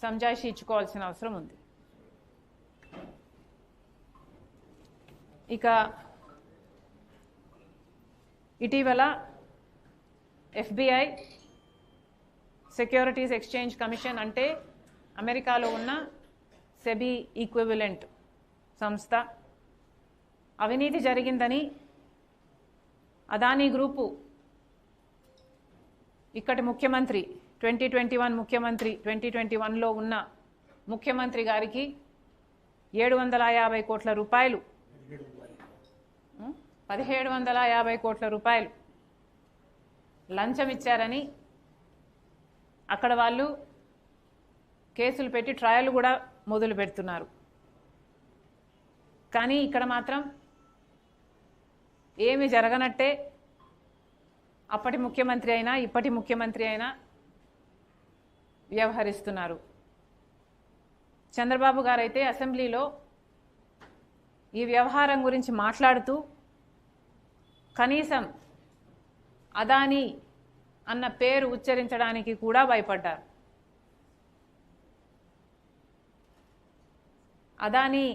సంజాయిషి ఇచ్చుకోవాల్సిన అవసరం ఉంది. ఇక ఇటీవల FBI సెక్యూరిటీస్ ఎక్స్చేంజ్ కమిషన్ అంటే అమెరికాలో ఉన్న సెబీ ఈక్వివలెంట్ సంస్థ అవినీతి జరిగిందని అదానీ గ్రూపు ఇక్కడి ముఖ్యమంత్రి 2021 ముఖ్యమంత్రి 2021లో ఉన్న ముఖ్యమంత్రి గారికి 750 కోట్ల రూపాయలు 1750 కోట్ల రూపాయలు లంచం ఇచ్చారని అక్కడ వాళ్ళు కేసులు పెట్టి ట్రయల్ కూడా మొదలు పెడుతున్నారు. కానీ ఇక్కడ మాత్రం ఏమీ జరగనట్టే అప్పటి ముఖ్యమంత్రి అయినా ఇప్పటి ముఖ్యమంత్రి అయినా వ్యవహరిస్తున్నారు. చంద్రబాబు గారు అయితే అసెంబ్లీలో ఈ వ్యవహారం గురించి మాట్లాడుతూ కనీసం అదానీ అన్న పేరు ఉచ్చరించడానికి కూడా భయపడ్డారు. అదానీ